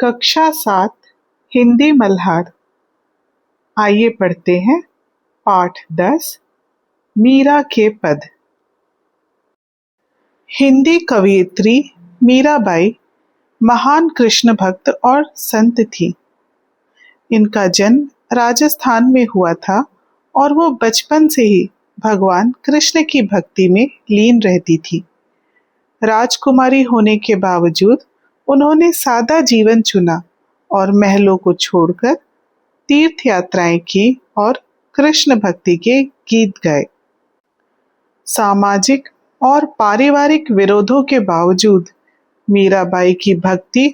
कक्षा 7 हिंदी मल्हार। आइए पढ़ते हैं पाठ 10 मीरा के पद। हिंदी कवयित्री मीराबाई महान कृष्ण भक्त और संत थी। इनका जन्म राजस्थान में हुआ था और वो बचपन से ही भगवान कृष्ण की भक्ति में लीन रहती थी। राजकुमारी होने के बावजूद उन्होंने सादा जीवन चुना और महलों को छोड़कर तीर्थ यात्राएं की और कृष्ण भक्ति के गीत गाए। सामाजिक और पारिवारिक विरोधों के बावजूद मीराबाई की भक्ति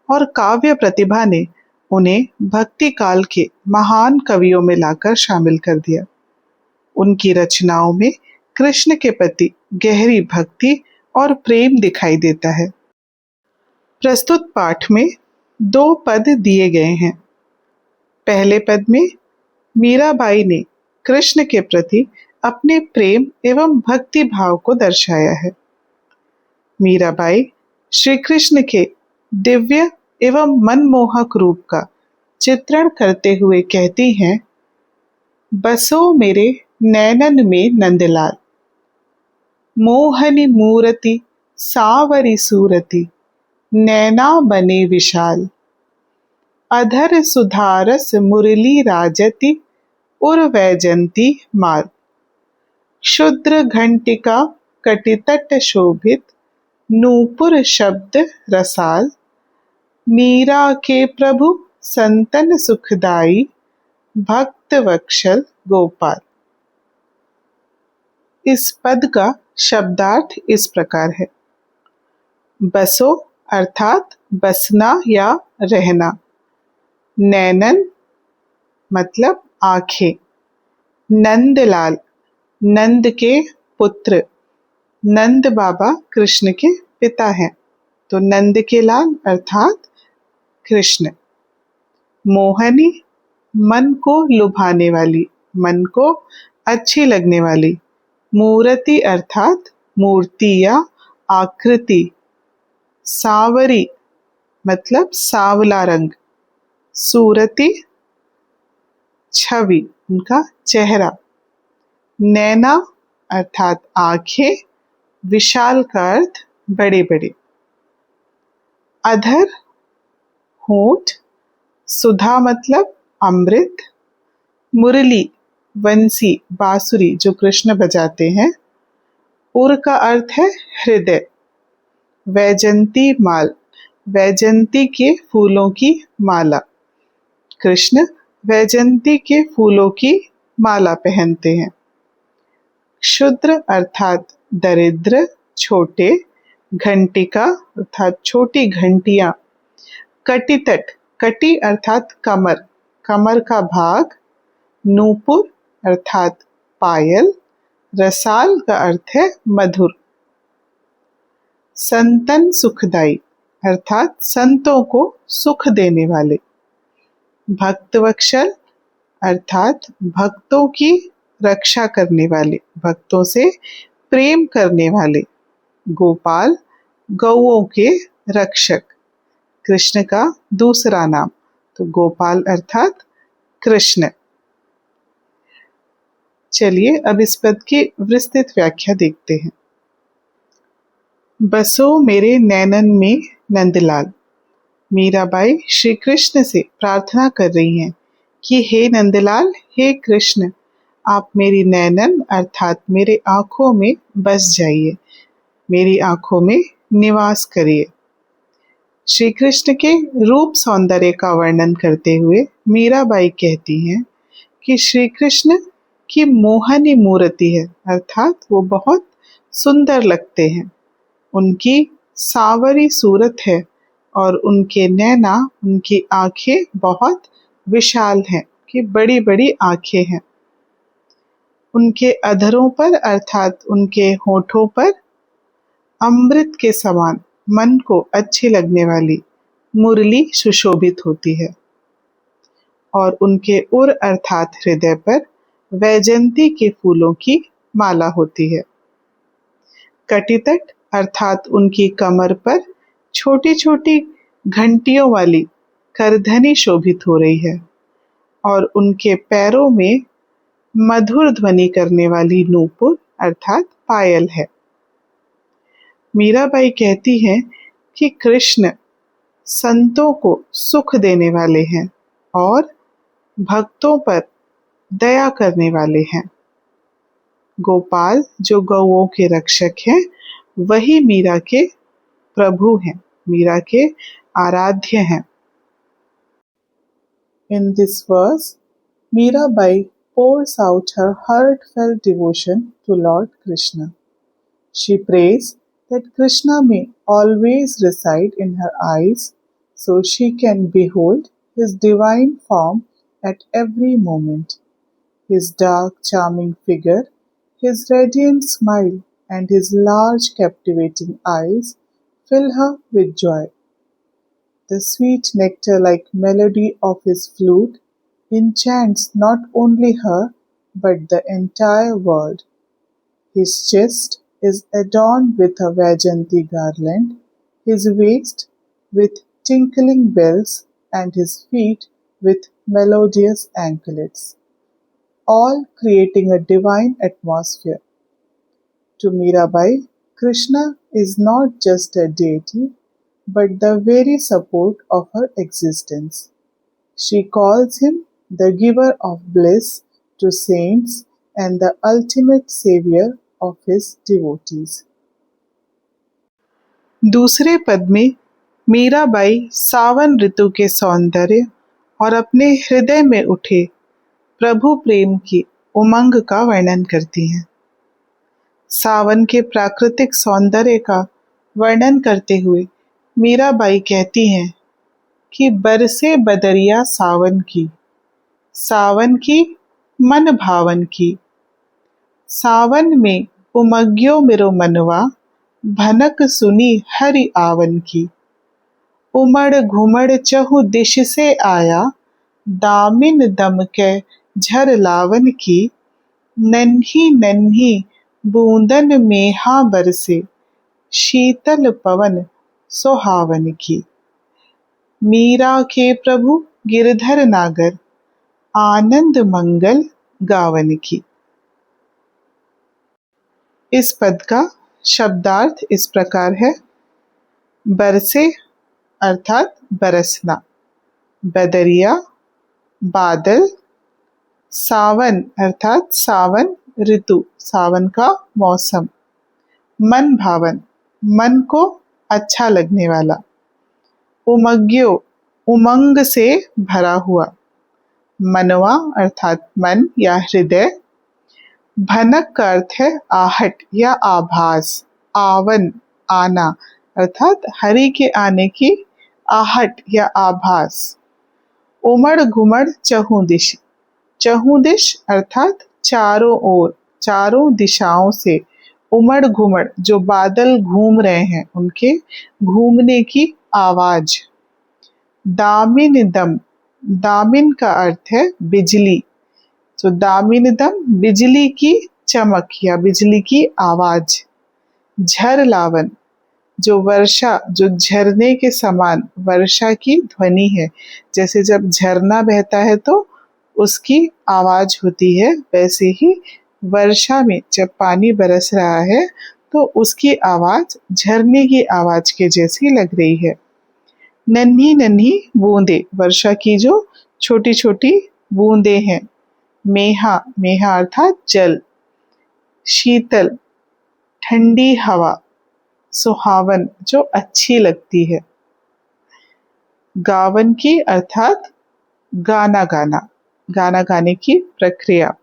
और काव्य प्रतिभा ने उन्हें भक्ति काल के महान कवियों में लाकर शामिल कर दिया। उनकी रचनाओं में कृष्ण के प्रति गहरी भक्ति और प्रेम दिखाई देता है। प्रस्तुत पाठ में 2 पद दिए गए हैं। पहले पद में मीराबाई ने कृष्ण के प्रति अपने प्रेम एवं भक्ति भाव को दर्शाया है। मीराबाई श्री कृष्ण के दिव्य एवं मनमोहक रूप का चित्रण करते हुए कहती हैं, बसो मेरे नैनन में नंदलाल, मोहनी मूरति सावरी सूरति, नैना बने विशाल, अधर सुधारस मुरली राजति उर्वैजंती माल, क्षुद्र घंटिका कटितट शोभित, नूपुर शब्द रसाल, मीरा के प्रभु संतन सुखदाई, भक्त वत्सल गोपाल। इस पद का शब्दार्थ इस प्रकार है। बसो अर्थात बसना या रहना, नैनन मतलब आंखें, नंदलाल नंद के पुत्र, नंद बाबा कृष्ण के पिता हैं, तो नंद के लाल अर्थात कृष्ण। मोहनी मन को लुभाने वाली, मन को अच्छी लगने वाली। मूर्ति अर्थात मूर्ति या आकृति। सावरी मतलब सांवला रंग। सूरति छवि, उनका चेहरा। नैना अर्थात आंखें, विशाल का अर्थ बड़े बड़े। अधर होंठ, सुधा मतलब अमृत। मुरली वंशी बांसुरी जो कृष्ण बजाते हैं। उर का अर्थ है हृदय। वैजंती माल, वैजंती के फूलों की माला। कृष्ण वैजंती के फूलों की माला पहनते हैं। क्षुद्र अर्थात दरिद्र, छोटे। घंटिका अर्थात छोटी घंटियां। कटितट, कटी अर्थात कमर, कमर का भाग। नूपुर अर्थात पायल। रसाल का अर्थ है मधुर। संतन सुखदाई अर्थात संतों को सुख देने वाले। भक्त वत्सल अर्थात भक्तों की रक्षा करने वाले, भक्तों से प्रेम करने वाले। गोपाल गौओं के रक्षक, कृष्ण का दूसरा नाम, तो गोपाल अर्थात कृष्ण। चलिए अब इस पद की विस्तृत व्याख्या देखते हैं। बसो मेरे नैनन में नंदलाल। मीराबाई श्री कृष्ण से प्रार्थना कर रही हैं कि हे नंदलाल, हे कृष्ण, आप मेरी नैनन अर्थात मेरे आंखों में बस जाइए, मेरी आंखों में निवास करिए। श्री कृष्ण के रूप सौंदर्य का वर्णन करते हुए मीराबाई कहती हैं कि श्री कृष्ण की मोहनी मूर्ति है, अर्थात वो बहुत सुंदर लगते हैं। उनकी सांवरी सूरत है और उनके नैना, उनकी आंखें बहुत विशाल हैं, कि बड़ी बड़ी आंखें हैं। उनके अधरों पर अर्थात उनके होठों पर अमृत के समान मन को अच्छी लगने वाली मुरली सुशोभित होती है और उनके उर अर्थात हृदय पर वैजंती के फूलों की माला होती है। कटितट अर्थात उनकी कमर पर छोटी छोटी घंटियों वाली करधनी शोभित हो रही है और उनके पैरों में मधुर ध्वनि करने वाली नूपुर अर्थात पायल है। मीराबाई कहती हैं कि कृष्ण संतों को सुख देने वाले हैं और भक्तों पर दया करने वाले हैं। गोपाल जो गौओं के रक्षक हैं वही मीरा के प्रभु हैं, मीरा के आराध्य हैं। In this verse, Mirabai pours out her heartfelt devotion to Lord Krishna. She prays that Krishna may always reside in her eyes so she can behold his divine form at every moment. His dark, charming figure, his radiant smile, and his large, captivating eyes fill her with joy. The sweet nectar-like melody of his flute enchants not only her but the entire world. His chest is adorned with a Vajanti garland, his waist with tinkling bells, and his feet with melodious anklets, all creating a divine atmosphere. To Mirabai, Krishna is not just a deity but the very support of her existence. She calls him the giver of bliss to saints and the ultimate savior of his devotees. दूसरे पद में मीराबाई सावन ऋतु के सौंदर्य और अपने हृदय में उठे प्रभु प्रेम की उमंग का वर्णन करती हैं। सावन के प्राकृतिक सौंदर्य का वर्णन करते हुए मीराबाई कहती हैं कि बरसे बदरिया सावन की मन भावन की, सावन में उमग्यो मेरो मनवा, भनक सुनी हरि आवन की, उमड़ घुमड़ चहु दिश से आया, दामिन दम के झर लावन की, नन्ही नन्ही बूंदन मेहा बरसे, शीतल पवन सुहावन की। मीरा के प्रभु गिरधर नागर, आनंद मंगल गावन की। इस पद का शब्दार्थ इस प्रकार है। बरसे अर्थात बरसना, बदरिया बादल, सावन अर्थात सावन ऋतु, सावन का मौसम, मन भावन मन को अच्छा लगने वाला, उमग्यो उमंग से भरा हुआ, मनवा अर्थात मन या हृदय, भनक का अर्थ है आहट या आभास, आवन आना अर्थात हरि के आने की आहट या आभास, उमड़ घुमड़ चहुदिश, चहुदिश अर्थात चारों ओर, चारों दिशाओं से, उमड़ घुमड़ जो बादल घूम रहे हैं उनके घूमने की आवाज, दामिन दम, दामिन का अर्थ है बिजली, तो दामिन दम बिजली की चमक या बिजली की आवाज, झर लावन जो वर्षा, जो झरने के समान वर्षा की ध्वनि है, जैसे जब झरना बहता है तो उसकी आवाज होती है, वैसे ही वर्षा में जब पानी बरस रहा है तो उसकी आवाज झरने की आवाज के जैसी लग रही है। नन्ही नन्ही बूंदे, वर्षा की जो छोटी छोटी बूंदे हैं। मेहा, मेहा अर्थात जल। शीतल ठंडी हवा। सुहावन जो अच्छी लगती है। गावन की अर्थात गाना गाना, गाना गाने की प्रक्रिया।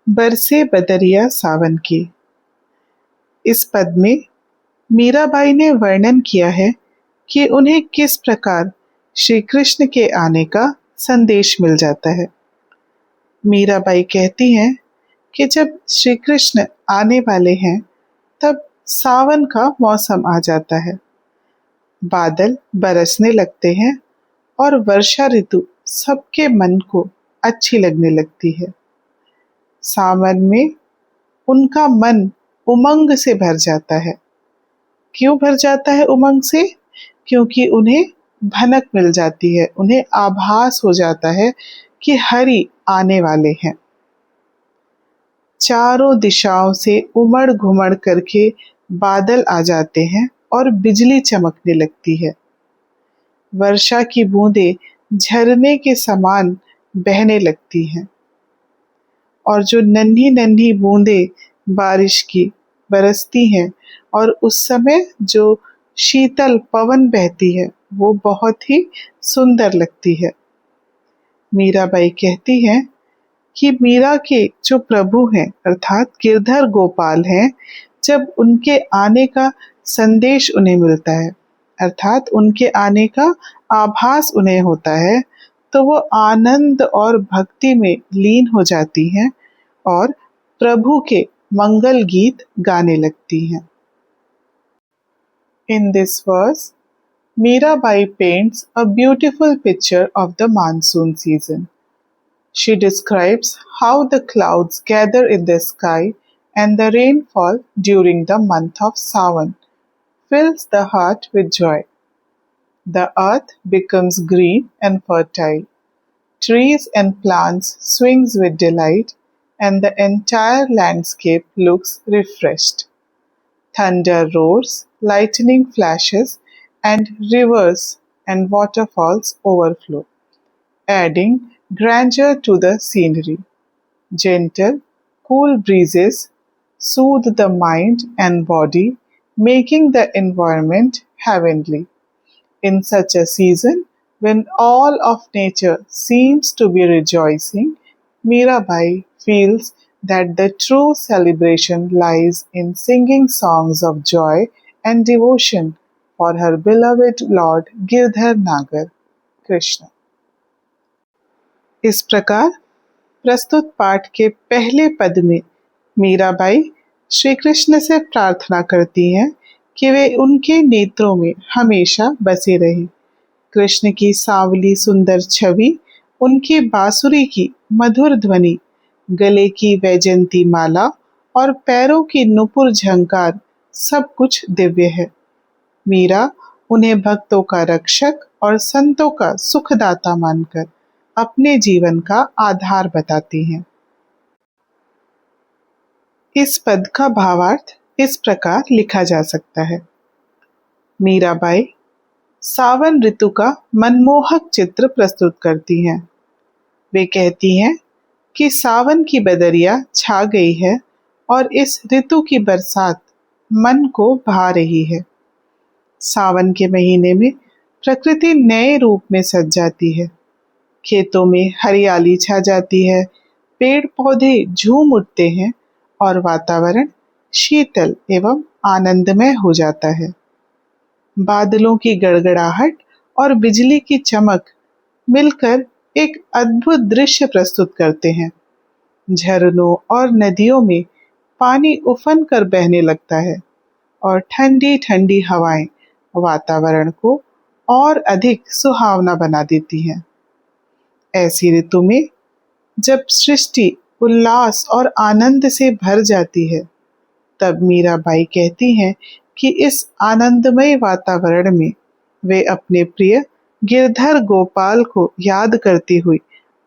बरसे बदरिया सावन की। इस पद में मीराबाई ने वर्णन किया है कि उन्हें किस प्रकार श्री कृष्ण के आने का संदेश मिल जाता है। मीराबाई कहती हैं कि जब श्री कृष्ण आने वाले हैं तब सावन का मौसम आ जाता है, बादल बरसने लगते हैं और वर्षा ऋतु सबके मन को अच्छी लगने लगती है। सावन में उनका मन उमंग से भर जाता है। क्यों भर जाता है उमंग से? क्योंकि उन्हें भनक मिल जाती है, उन्हें आभास हो जाता है कि हरि आने वाले हैं। चारों दिशाओं से उमड़ घुमड़ करके बादल आ जाते हैं और बिजली चमकने लगती है। वर्षा की बूंदें झरने के समान बहने लगती हैं और जो नन्ही नन्ही बूंदें बारिश की बरसती हैं और उस समय जो शीतल पवन बहती है वो बहुत ही सुंदर लगती है। मीराबाई कहती हैं कि मीरा के जो प्रभु हैं अर्थात गिरधर गोपाल हैं, जब उनके आने का संदेश उन्हें मिलता है अर्थात उनके आने का आभास उन्हें होता है, तो वो आनंद और भक्ति में लीन हो जाती हैं और प्रभु के मंगल गीत गाने लगती हैं। In this verse, Mirabai paints a beautiful picture of the monsoon season. She describes how the clouds gather in the sky and the rainfall during the month of Sawan fills the heart with joy. The earth becomes green and fertile. Trees and plants swings with delight and the entire landscape looks refreshed. Thunder roars, lightning flashes, and rivers and waterfalls overflow, adding grandeur to the scenery. Gentle, cool breezes soothe the mind and body, making the environment heavenly. In such a season, when all of nature seems to be rejoicing, Mirabai feels that the true celebration lies in singing songs of joy and devotion for her beloved Lord Girdhar Nagar, Krishna. इस प्रकार प्रस्तुत पाठ के पहले पद में मीराबाई श्री कृष्ण से प्रार्थना करती हैं कि वे उनके नेत्रों में हमेशा बसे रहें। कृष्ण की सांवली सुंदर छवि, उनकी बांसुरी की मधुर ध्वनि, गले की वैजंती माला और पैरों की नुपुर झंकार सब कुछ दिव्य है। मीरा उन्हें भक्तों का रक्षक और संतों का सुखदाता मानकर अपने जीवन का आधार बताती हैं। इस पद का भावार्थ इस प्रकार लिखा जा सकता है। मीराबाई सावन ऋतु का मनमोहक चित्र प्रस्तुत करती हैं। वे कहती हैं कि सावन की बदरिया छा गई है और इस ऋतु की बरसात मन को भा रही है। सावन के महीने में प्रकृति नए रूप में सज जाती है, खेतों में हरियाली छा जाती है, पेड़ पौधे झूम उठते हैं और वातावरण शीतल एवं आनंदमय हो जाता है। बादलों की गड़गड़ाहट और बिजली की चमक मिलकर एक अद्भुत दृश्य प्रस्तुत करते हैं। झरनों और नदियों में पानी उफन कर बहने लगता है और ठंडी ठंडी हवाएं वातावरण को और अधिक सुहावना बना देती हैं। ऐसी ऋतु में जब सृष्टि उल्लास और आनंद से भर जाती है, तब मीराबाई कहती हैं कि इस आनंदमय वातावरण में वे अपने प्रिय गिरधर गोपाल को याद करती हुई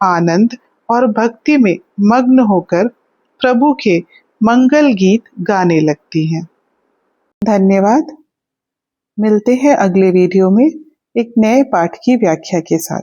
आनंद और भक्ति में मग्न होकर प्रभु के मंगल गीत गाने लगती हैं। धन्यवाद। मिलते हैं अगले वीडियो में एक नए पाठ की व्याख्या के साथ।